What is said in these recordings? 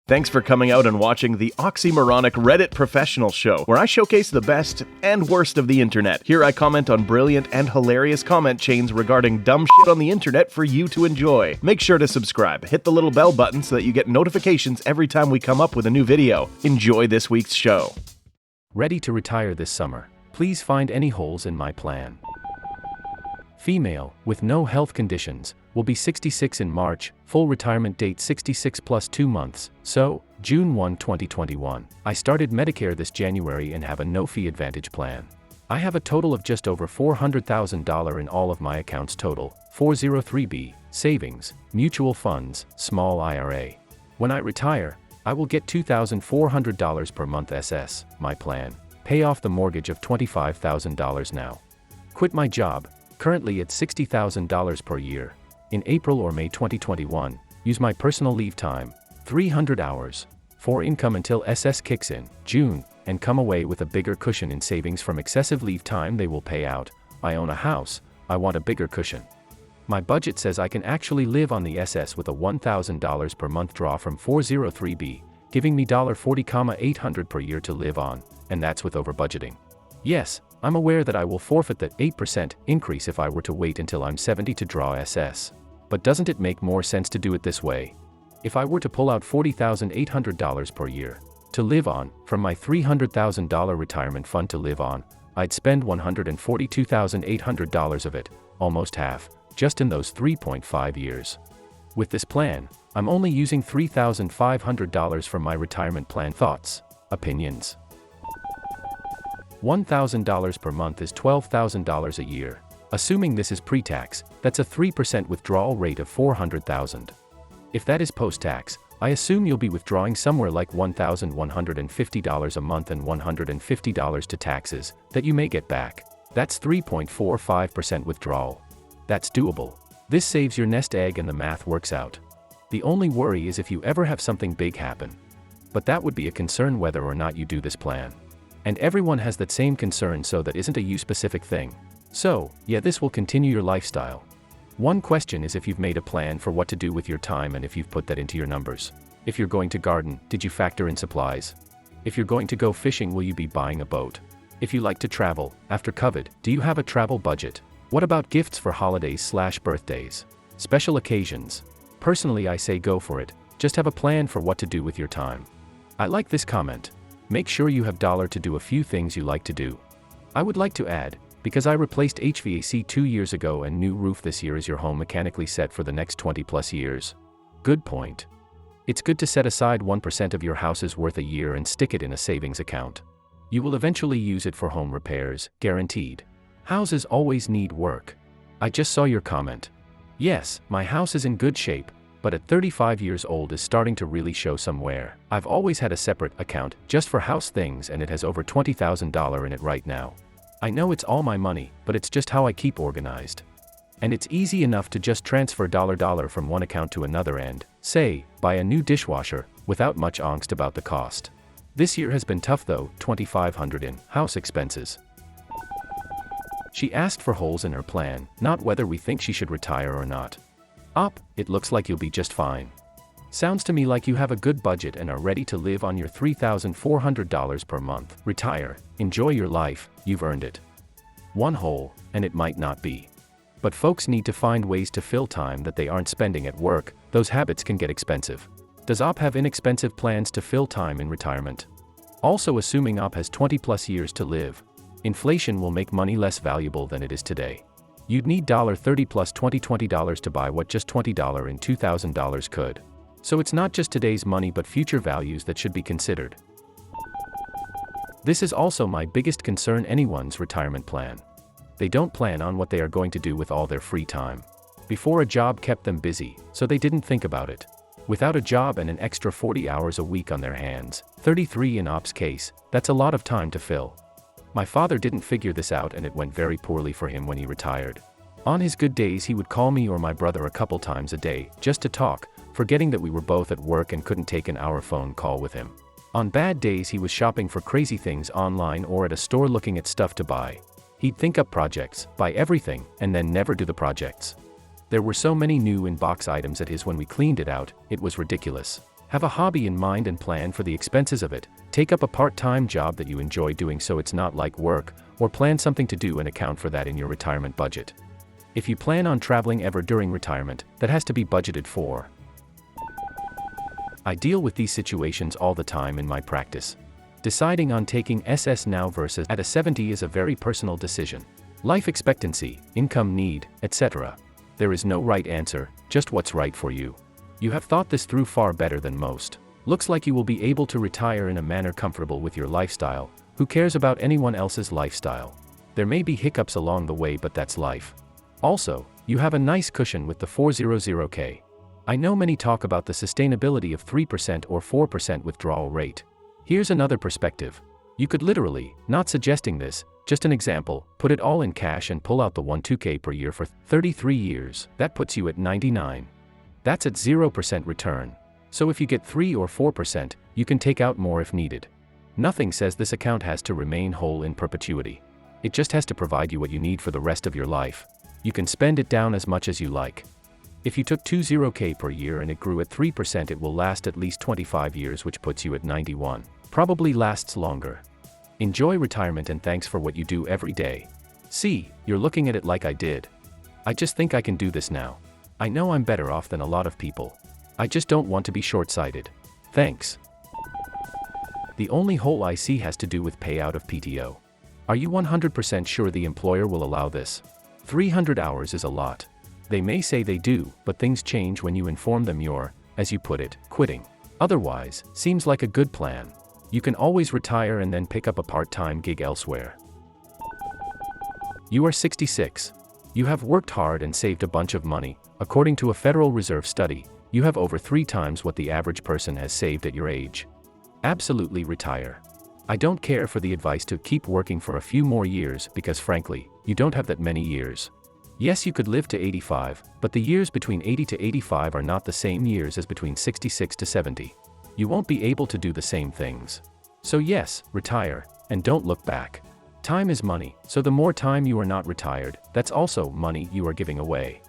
Thanks for coming out and watching the Oxymoronic Reddit Professional Show, where I showcase the best and worst of the internet. Here I comment on brilliant and hilarious comment chains regarding dumb shit on the internet for you to enjoy. Make sure to subscribe, hit the little bell button so that you get notifications every time we come up with a new video. Enjoy this week's show. Ready to retire this summer? Please find any holes in my plan. Female, with no health conditions, will be 66 in March, full retirement date 66 plus 2 months, so, June 1, 2021. I started Medicare this January and have a no-fee advantage plan. I have a total of just over $400,000 in all of my accounts total, 403b, savings, mutual funds, small IRA. When I retire, I will get $2,400 per month SS, my plan. Pay off the mortgage of $25,000 now. Quit my job, currently at $60,000 per year. In April or May 2021, use my personal leave time, 300 hours, for income until SS kicks in, June, and come away with a bigger cushion in savings from excessive leave time they will pay out. I own a house, I want a bigger cushion. My budget says I can actually live on the SS with a $1,000 per month draw from 403b, giving me $40,800 per year to live on, and that's with over budgeting. Yes, I'm aware that I will forfeit that 8% increase if I were to wait until I'm 70 to draw SS. But doesn't it make more sense to do it this way? If I were to pull out $40,800 per year to live on from my $300,000 retirement fund to live on, I'd spend $142,800 of it, almost half, just in those 3.5 years. With this plan, I'm only using $3,500 from my retirement plan. Thoughts, opinions. $1,000 per month is $12,000 a year. Assuming this is pre-tax, that's a 3% withdrawal rate of $400,000. If that is post-tax, I assume you'll be withdrawing somewhere like $1,150 a month and $150 to taxes that you may get back. That's 3.45% withdrawal. That's doable. This saves your nest egg and the math works out. The only worry is if you ever have something big happen. But that would be a concern whether or not you do this plan. And everyone has that same concern, so that isn't a you-specific thing. So, yeah, this will continue your lifestyle. One question is if you've made a plan for what to do with your time and if you've put that into your numbers. If you're going to garden, did you factor in supplies? If you're going to go fishing, will you be buying a boat? If you like to travel, after COVID, do you have a travel budget? What about gifts for holidays/birthdays? Special occasions? Personally, I say go for it. Just have a plan for what to do with your time. I like this comment. Make sure you have dollar to do a few things you like to do. I would like to add, because I replaced HVAC 2 years ago and new roof this year, is your home mechanically set for the next 20 plus years? Good point. It's good to set aside 1% of your house's worth a year and stick it in a savings account. You will eventually use it for home repairs, guaranteed. Houses always need work. I just saw your comment. Yes, my house is in good shape, but at 35 years old is starting to really show some wear. I've always had a separate account just for house things and it has over $20,000 in it right now. I know it's all my money, but it's just how I keep organized. And it's easy enough to just transfer $dollar from one account to another and, say, buy a new dishwasher, without much angst about the cost. This year has been tough though, $2,500 in house expenses. She asked for holes in her plan, not whether we think she should retire or not. It looks like you'll be just fine. Sounds to me like you have a good budget and are ready to live on your $3,400 per month. Retire, enjoy your life, you've earned it. One hole, and it might not be. But folks need to find ways to fill time that they aren't spending at work. Those habits can get expensive. Does OP have inexpensive plans to fill time in retirement? Also, assuming OP has 20 plus years to live, inflation will make money less valuable than it is today. You'd need $30 plus $20 to buy what just $20 in $2,000 could. So it's not just today's money but future values that should be considered. This is also my biggest concern: anyone's retirement plan. They don't plan on what they are going to do with all their free time. Before, a job kept them busy, so they didn't think about it. Without a job and an extra 40 hours a week on their hands, 33 in OP's case, that's a lot of time to fill. My father didn't figure this out and it went very poorly for him when he retired. On his good days he would call me or my brother a couple times a day, just to talk, forgetting that we were both at work and couldn't take an hour phone call with him. On bad days he was shopping for crazy things online or at a store looking at stuff to buy. He'd think up projects, buy everything, and then never do the projects. There were so many new in-box items at his when we cleaned it out, it was ridiculous. Have a hobby in mind and plan for the expenses of it. Take up a part-time job that you enjoy doing so it's not like work, or plan something to do and account for that in your retirement budget. If you plan on traveling ever during retirement, that has to be budgeted for. I deal with these situations all the time in my practice. Deciding on taking SS now versus at a 70 is a very personal decision. Life expectancy, income need, etc. There is no right answer, just what's right for you. You have thought this through far better than most. Looks like you will be able to retire in a manner comfortable with your lifestyle. Who cares about anyone else's lifestyle? There may be hiccups along the way, but that's life. Also, you have a nice cushion with the 400k. I know many talk about the sustainability of 3% or 4% withdrawal rate. Here's another perspective. You could literally, not suggesting this, just an example, put it all in cash and pull out the 12k per year for 33 years. That puts you at 99. That's at 0% return. So if you get 3 or 4%, you can take out more if needed. Nothing says this account has to remain whole in perpetuity. It just has to provide you what you need for the rest of your life. You can spend it down as much as you like. If you took 20k per year and it grew at 3%, it will last at least 25 years, which puts you at 91. Probably lasts longer. Enjoy retirement and thanks for what you do every day. See, you're looking at it like I did. I just think I can do this now. I know I'm better off than a lot of people. I just don't want to be short-sighted. Thanks. The only hole I see has to do with payout of PTO. Are you 100% sure the employer will allow this? 300 hours is a lot. They may say they do, but things change when you inform them you're, as you put it, quitting. Otherwise, seems like a good plan. You can always retire and then pick up a part-time gig elsewhere. You are 66. You have worked hard and saved a bunch of money. According to a Federal Reserve study, you have over 3 times what the average person has saved at your age. Absolutely retire. I don't care for the advice to keep working for a few more years because frankly, you don't have that many years. Yes, you could live to 85, but the years between 80 to 85 are not the same years as between 66 to 70. You won't be able to do the same things. So yes, retire, and don't look back. Time is money, so the more time you are not retired, that's also money you are giving away.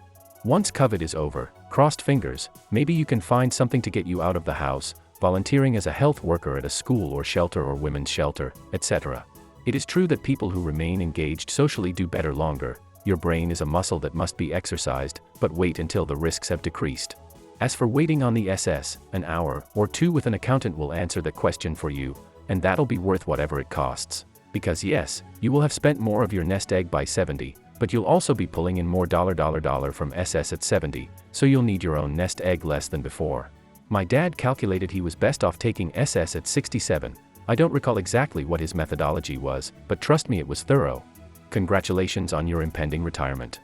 Once COVID is over, crossed fingers, maybe you can find something to get you out of the house, volunteering as a health worker at a school or shelter or women's shelter, etc. It is true that people who remain engaged socially do better longer. Your brain is a muscle that must be exercised, but wait until the risks have decreased. As for waiting on the SS, an hour or 2 with an accountant will answer the question for you, and that'll be worth whatever it costs. Because yes, you will have spent more of your nest egg by 70, but you'll also be pulling in more dollar from SS at 70, so you'll need your own nest egg less than before. My dad calculated he was best off taking SS at 67. I don't recall exactly what his methodology was, but trust me, it was thorough. Congratulations on your impending retirement.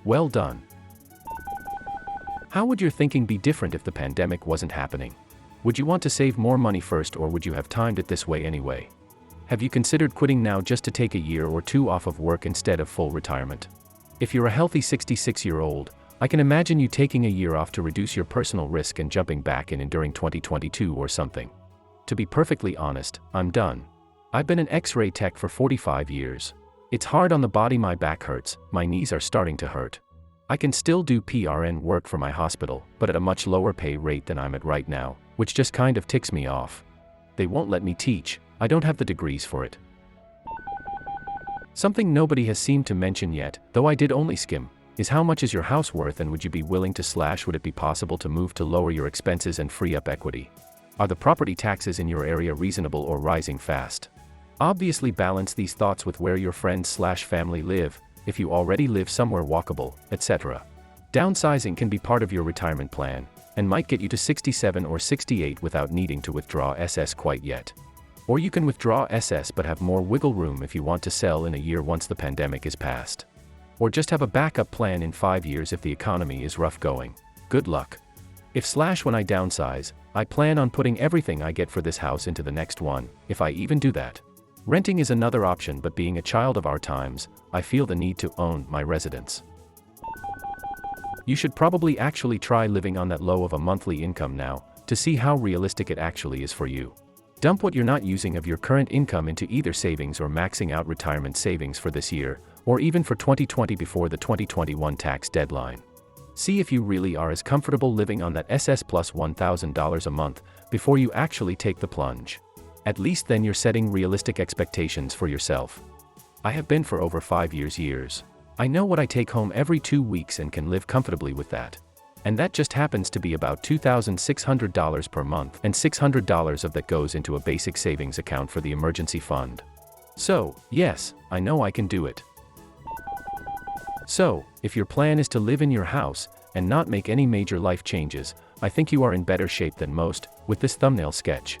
Well done. How would your thinking be different if the pandemic wasn't happening? Would you want to save more money first, or would you have timed it this way anyway? Have you considered quitting now just to take a year or 2 off of work instead of full retirement? If you're a healthy 66-year-old, I can imagine you taking a year off to reduce your personal risk and jumping back in during 2022 or something. To be perfectly honest, I'm done. I've been an X-ray tech for 45 years. It's hard on the body, my back hurts, my knees are starting to hurt. I can still do PRN work for my hospital, but at a much lower pay rate than I'm at right now, which just kind of ticks me off. They won't let me teach, I don't have the degrees for it. Something nobody has seemed to mention yet, though I did only skim, is how much is your house worth and would you be willing to / would it be possible to move to lower your expenses and free up equity? Are the property taxes in your area reasonable or rising fast? Obviously balance these thoughts with where your friends / family live, if you already live somewhere walkable, etc. Downsizing can be part of your retirement plan, and might get you to 67 or 68 without needing to withdraw SS quite yet. Or you can withdraw SS but have more wiggle room if you want to sell in a year once the pandemic is past. Or just have a backup plan in 5 years if the economy is rough going. Good luck. If / when I downsize, I plan on putting everything I get for this house into the next one, if I even do that. Renting is another option, but being a child of our times, I feel the need to own my residence. You should probably actually try living on that low of a monthly income now, to see how realistic it actually is for you. Dump what you're not using of your current income into either savings or maxing out retirement savings for this year, or even for 2020 before the 2021 tax deadline. See if you really are as comfortable living on that SS plus $1,000 a month before you actually take the plunge. At least then you're setting realistic expectations for yourself. I have been for over 5 years. I know what I take home every 2 weeks and can live comfortably with that. And that just happens to be about $2,600 per month, and $600 of that goes into a basic savings account for the emergency fund. So, yes, I know I can do it. So, if your plan is to live in your house and not make any major life changes, I think you are in better shape than most with this thumbnail sketch.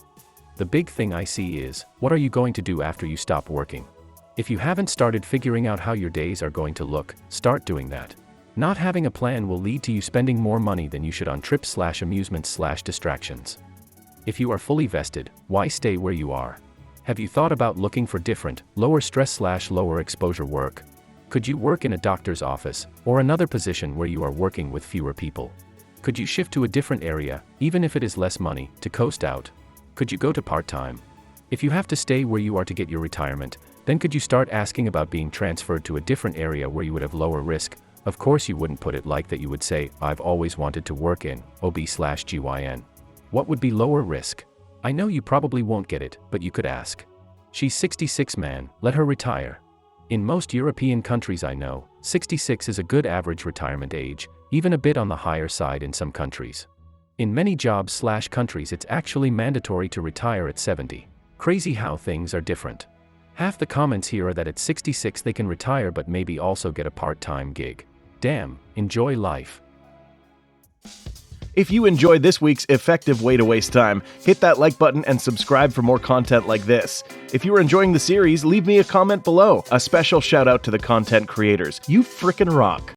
The big thing I see is, what are you going to do after you stop working? If you haven't started figuring out how your days are going to look, start doing that. Not having a plan will lead to you spending more money than you should on trips/amusements/distractions. If you are fully vested, why stay where you are? Have you thought about looking for different, lower stress/lower exposure work? Could you work in a doctor's office, or another position where you are working with fewer people? Could you shift to a different area, even if it is less money, to coast out? Could you go to part-time? If you have to stay where you are to get your retirement, then could you start asking about being transferred to a different area where you would have lower risk? Of course you wouldn't put it like that. You would say, I've always wanted to work in OB/GYN. What would be lower risk? I know you probably won't get it, but you could ask. She's 66, man, let her retire. In most European countries I know, 66 is a good average retirement age, even a bit on the higher side in some countries. In many jobs/countries it's actually mandatory to retire at 70. Crazy how things are different. Half the comments here are that at 66 they can retire but maybe also get a part-time gig. Damn, enjoy life. If you enjoyed this week's effective way to waste time, hit that like button and subscribe for more content like this. If you are enjoying the series, leave me a comment below. A special shout out to the content creators. You frickin' rock.